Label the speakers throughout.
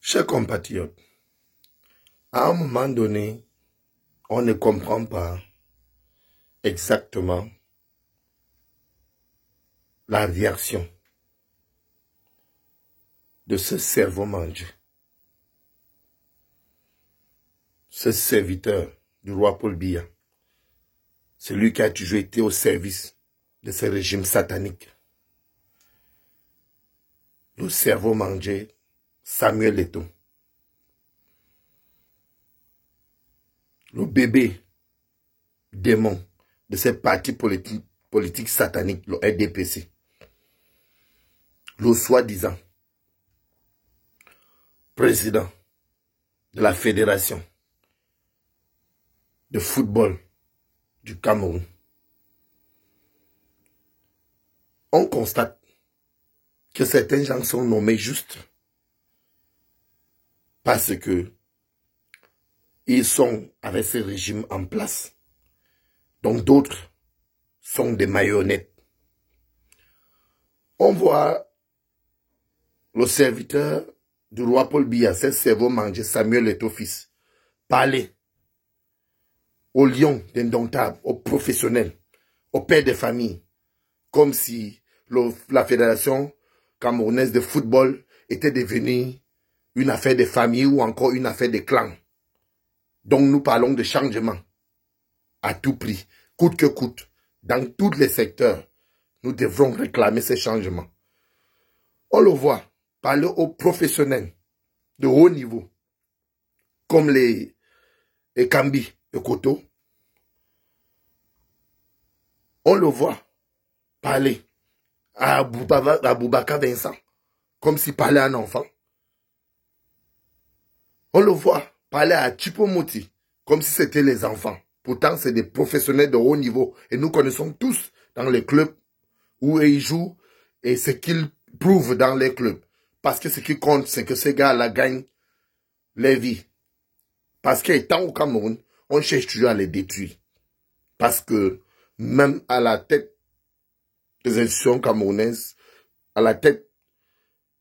Speaker 1: Chers compatriotes, à un moment donné, on ne comprend pas exactement la réaction de ce cerveau mangé, ce serviteur du roi Paul Biya, celui qui a toujours été au service de ce régime satanique. Le cerveau mangé Samuel Eto'o, le bébé démon de ces partis politiques sataniques, le RDPC, le soi-disant président de la fédération de football du Cameroun. On constate que certains gens sont nommés juste parce que ils sont avec ce régime en place. Donc d'autres sont des marionnettes. On voit le serviteur du roi Paul Biya, ce cerveau mangé Samuel Eto'o fils, parler aux lions d'indomptables, aux professionnels, aux pères de famille, comme si la fédération camerounaise de football était devenue une affaire de famille ou encore une affaire de clan. Donc nous parlons de changement à tout prix, coûte que coûte. Dans tous les secteurs, nous devrons réclamer ces changements. On le voit parler aux professionnels de haut niveau, comme les Kambi et Koto. On le voit parler à Boubacar Vincent, comme s'il parlait à un enfant. On le voit parler à Chipomoti, comme si c'était les enfants. Pourtant, c'est des professionnels de haut niveau. Et nous connaissons tous dans les clubs où ils jouent et ce qu'ils prouvent dans les clubs. Parce que ce qui compte, c'est que ces gars-là gagnent leur vie. Parce qu'étant au Cameroun, on cherche toujours à les détruire. Parce que même à la tête des institutions camerounaises, à la tête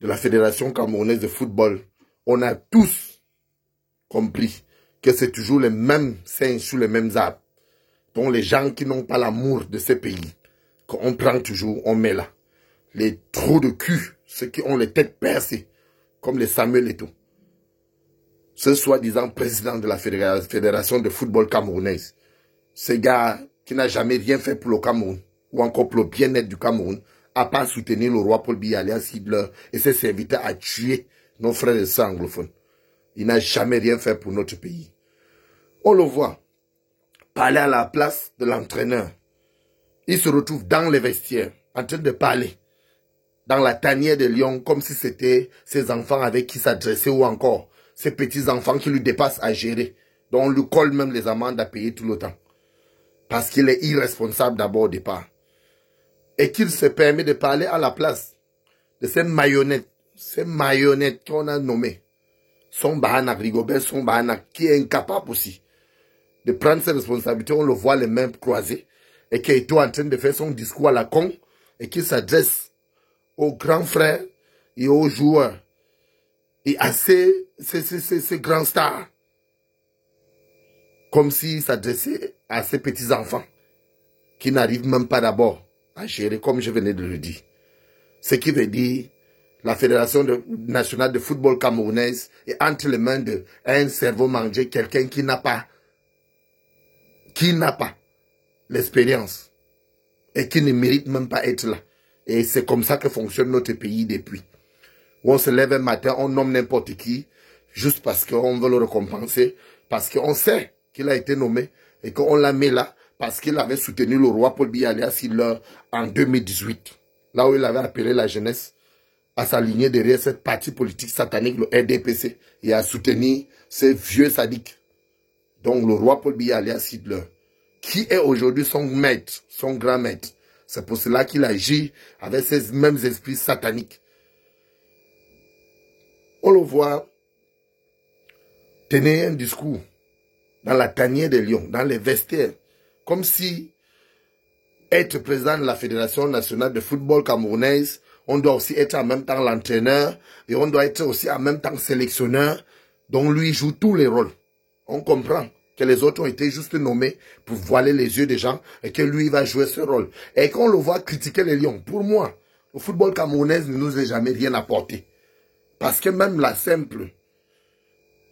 Speaker 1: de la Fédération camerounaise de football, on a tous compris que c'est toujours les mêmes singes sous les mêmes arbres. Donc les gens qui n'ont pas l'amour de ce pays, qu'on prend toujours, on met là. Les trous de cul, ceux qui ont les têtes percées, comme les Samuel Eto'o. Ce soi-disant président de la Fédération de football camerounaise. Ce gars qui n'a jamais rien fait pour le Cameroun, ou encore pour le bien-être du Cameroun, à part soutenir le roi Paul Biya alias Hitler et ses serviteurs à tuer nos frères et sœurs anglophones. Il n'a jamais rien fait pour notre pays. On le voit parler à la place de l'entraîneur. Il se retrouve dans les vestiaires, en train de parler, dans la tanière des lions, comme si c'était ses enfants avec qui s'adresser ou encore ses petits-enfants qui lui dépassent à gérer, dont on lui colle même les amendes à payer tout le temps. Parce qu'il est irresponsable d'abord au départ. Et qu'il se permet de parler à la place de ces marionnettes qu'on a nommées. Son Bahanak, Rigobert, son Bahanak, qui est incapable aussi de prendre ses responsabilités. On le voit les mains croisées et qui est en train de faire son discours à la con et qui s'adresse aux grands frères et aux joueurs et à ces grands stars comme s'il s'adressait à ces petits-enfants qui n'arrivent même pas d'abord à gérer, comme je venais de le dire. Ce qui veut dire la Fédération nationale de football camerounaise est entre les mains d'un cerveau mangé, quelqu'un qui n'a pas l'expérience et qui ne mérite même pas être là. Et c'est comme ça que fonctionne notre pays depuis. Où on se lève un matin, on nomme n'importe qui, juste parce qu'on veut le récompenser, parce qu'on sait qu'il a été nommé et qu'on l'a mis là, parce qu'il avait soutenu le roi Paul Biya alias Hitler en 2018. Là où il avait appelé la jeunesse à s'aligner derrière cette parti politique satanique, le RDPC, et à soutenir ces vieux sadiques. Donc le roi Paul Biya alias Hitler, qui est aujourd'hui son maître, son grand maître. C'est pour cela qu'il agit avec ces mêmes esprits sataniques. On le voit tenir un discours dans la tanière des lions, dans les vestiaires, comme si être président de la Fédération nationale de football camerounaise On doit aussi être en même temps l'entraîneur et on doit être aussi en même temps sélectionneur. Donc lui joue tous les rôles. On comprend que les autres ont été juste nommés pour voiler les yeux des gens et que lui va jouer ce rôle. Et quand on le voit critiquer les Lions, pour moi, le football camerounais ne nous a jamais rien apporté. Parce que même la simple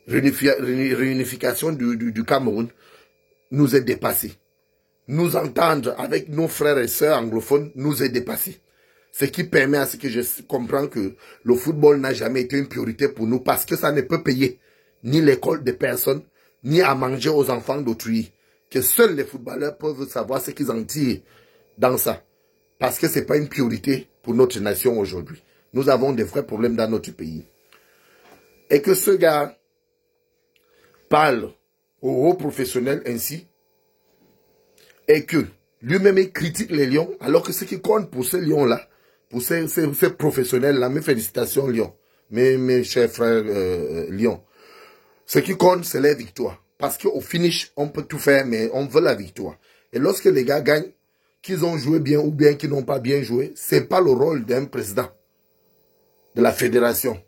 Speaker 1: réunification du Cameroun nous est dépassée. Nous entendre avec nos frères et sœurs anglophones nous est dépassé. Ce qui permet à ce que je comprends que le football n'a jamais été une priorité pour nous parce que ça ne peut payer ni l'école des personnes, ni à manger aux enfants d'autrui. Que seuls les footballeurs peuvent savoir ce qu'ils en tirent dans ça. Parce que ce n'est pas une priorité pour notre nation aujourd'hui. Nous avons des vrais problèmes dans notre pays. Et que ce gars parle aux hauts professionnels ainsi, et que lui-même il critique les Lions, alors que ce qui compte pour ces Lions-là, pour ces professionnels-là, mes félicitations Lions, mes chers frères Lions, ce qui compte c'est les victoires. Parce qu'au finish, on peut tout faire, mais on veut la victoire. Et lorsque les gars gagnent, qu'ils ont joué bien ou bien qu'ils n'ont pas bien joué, ce n'est pas le rôle d'un président de la fédération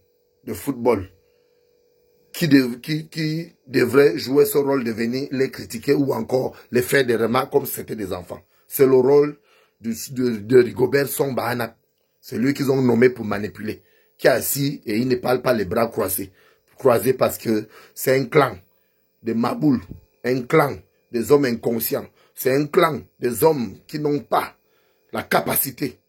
Speaker 1: de football qui devrait jouer ce rôle de venir les critiquer ou encore les faire des remarques comme si c'était des enfants. C'est le rôle de Rigobert Song Bahana. C'est lui qu'ils ont nommé pour manipuler. Qui est assis et il ne parle pas les bras croisés. Croisés parce que c'est un clan de maboules, un clan des hommes inconscients. C'est un clan des hommes qui n'ont pas la capacité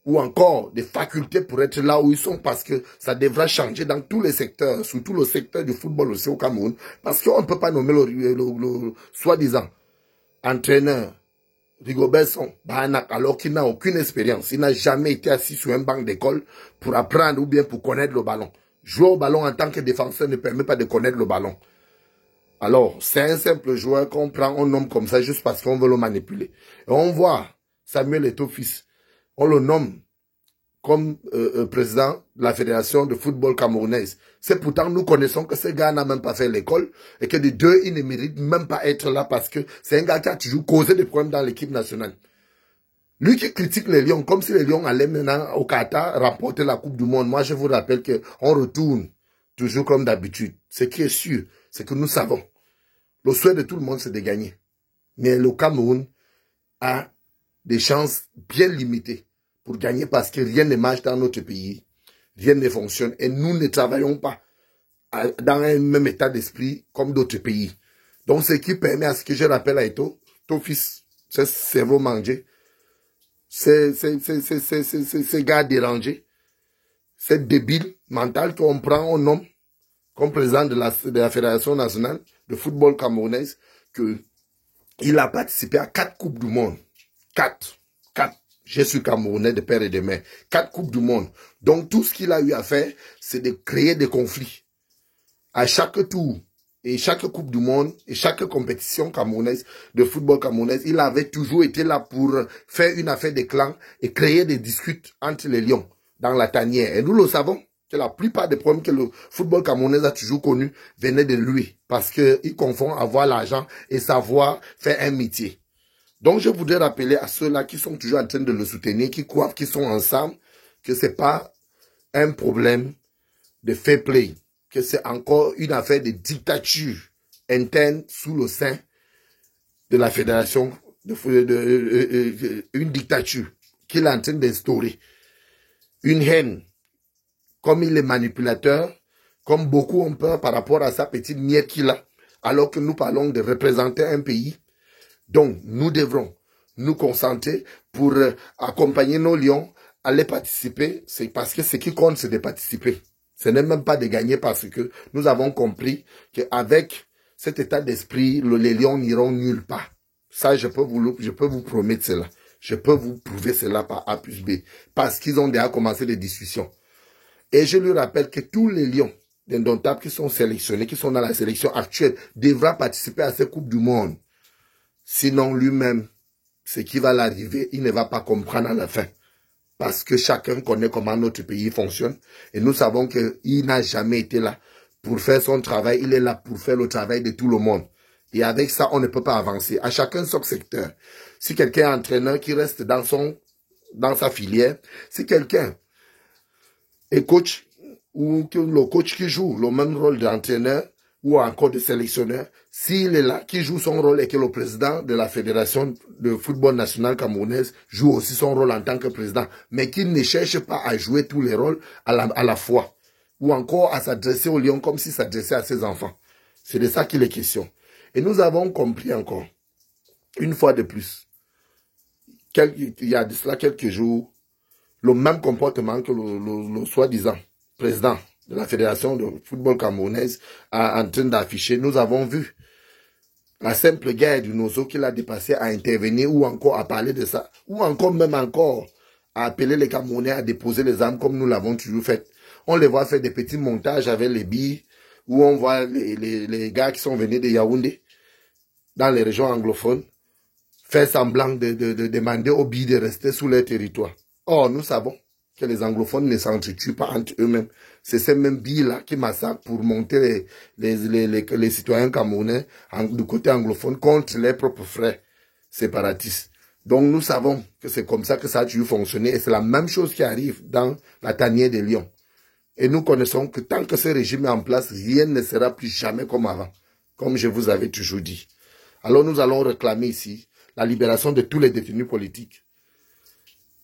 Speaker 1: ou encore des facultés pour être là où ils sont parce que ça devra changer dans tous les secteurs, surtout le secteur du football aussi au Cameroun, parce qu'on ne peut pas nommer le soi-disant entraîneur Rigobert Song Bahana alors qu'il n'a aucune expérience. Il n'a jamais été assis sur un banc d'école pour apprendre ou bien pour connaître le ballon. Jouer au ballon en tant que défenseur ne permet pas de connaître le ballon. Alors, c'est un simple joueur qu'on prend, on nomme comme ça juste parce qu'on veut le manipuler. Et on voit Samuel Eto'o-Fils. On le nomme comme président de la fédération de football camerounaise. C'est pourtant, nous connaissons que ce gars n'a même pas fait l'école et que de deux, il ne mérite même pas être là parce que c'est un gars qui a toujours causé des problèmes dans l'équipe nationale. Lui qui critique les Lions, comme si les Lions allaient maintenant au Qatar remporter la Coupe du Monde. Moi, je vous rappelle qu'on retourne toujours comme d'habitude. Ce qui est sûr, c'est que nous savons. Le souhait de tout le monde, c'est de gagner. Mais le Cameroun a des chances bien limitées pour gagner parce que rien ne marche dans notre pays. Rien ne fonctionne et nous ne travaillons pas dans un même état d'esprit comme d'autres pays. Donc, ce qui permet à ce que je rappelle à Eto'o-Fils, c'est cerveau mangé, c'est gars dérangés, c'est débile mental qu'on prend, on nomme comme président de la Fédération nationale de football camerounaise, qu'il a participé à 4 Coupes du Monde. 4. Je suis Camerounais de père et de mère. 4 Coupes du Monde. Donc tout ce qu'il a eu à faire, c'est de créer des conflits. À chaque tour, et chaque Coupe du Monde, et chaque compétition camerounaise, de football camerounaise, il avait toujours été là pour faire une affaire de clan et créer des disputes entre les Lions dans la tanière. Et nous le savons, que la plupart des problèmes que le football camerounais a toujours connus venaient de lui. Parce qu'il confond avoir l'argent et savoir faire un métier. Donc je voudrais rappeler à ceux-là qui sont toujours en train de le soutenir, qui croient qu'ils sont ensemble, que ce n'est pas un problème de fair play, que c'est encore une affaire de dictature interne sous le sein de la fédération, une dictature qu'il est en train d'instaurer. Une haine. Comme il est manipulateur, comme beaucoup ont peur par rapport à sa petite miette qu'il a, alors que nous parlons de représenter un pays. Donc, nous devrons nous concentrer pour accompagner nos lions, aller participer. C'est parce que ce qui compte, c'est de participer. Ce n'est même pas de gagner parce que nous avons compris qu'avec cet état d'esprit, les lions n'iront nulle part. Ça, je peux vous promettre cela. Je peux vous prouver cela par A plus B. Parce qu'ils ont déjà commencé les discussions. Et je lui rappelle que tous les lions d'indomptables qui sont sélectionnés, qui sont dans la sélection actuelle, devront participer à ces Coupes du Monde. Sinon, lui-même, ce qui va l'arriver, il ne va pas comprendre à la fin. Parce que chacun connaît comment notre pays fonctionne. Et nous savons qu'il n'a jamais été là pour faire son travail. Il est là pour faire le travail de tout le monde. Et avec ça, on ne peut pas avancer. À chacun son secteur. Si quelqu'un est entraîneur qui reste dans sa filière, si quelqu'un et coach, ou que le coach qui joue le même rôle d'entraîneur ou encore de sélectionneur, s'il est là, qui joue son rôle et que le président de la Fédération de football national camerounaise joue aussi son rôle en tant que président, mais qu'il ne cherche pas à jouer tous les rôles à la fois, ou encore à s'adresser aux lions comme s'il s'adressait à ses enfants. C'est de ça qu'il est question. Et nous avons compris encore, une fois de plus, il y a de cela quelques jours, le même comportement que le soi-disant président de la Fédération de football camerounaise a en train d'afficher. Nous avons vu la simple guerre du Nozo qu'il a dépassé à intervenir ou encore à parler de ça, ou encore même encore à appeler les Camerounais à déposer les armes comme nous l'avons toujours fait. On les voit faire des petits montages avec les billes, où on voit les gars qui sont venus de Yaoundé, dans les régions anglophones, faire semblant de demander aux billes de rester sous leur territoire. Or, nous savons que les anglophones ne s'entretuent pas entre eux-mêmes. C'est ces mêmes billes-là qui massacrent pour monter les citoyens camerounais du côté anglophone contre leurs propres frères séparatistes. Donc, nous savons que c'est comme ça que ça a toujours fonctionné et c'est la même chose qui arrive dans la tanière des lions. Et nous connaissons que tant que ce régime est en place, rien ne sera plus jamais comme avant, comme je vous avais toujours dit. Alors, nous allons réclamer ici la libération de tous les détenus politiques.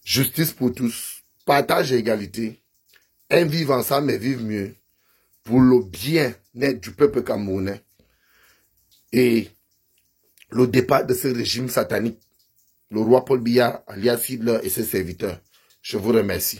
Speaker 1: Justice pour tous, partage et égalité, un vivre ensemble et vivre mieux, pour le bien-être du peuple camerounais et le départ de ce régime satanique, le roi Paul Biya, alias Hitler et ses serviteurs. Je vous remercie.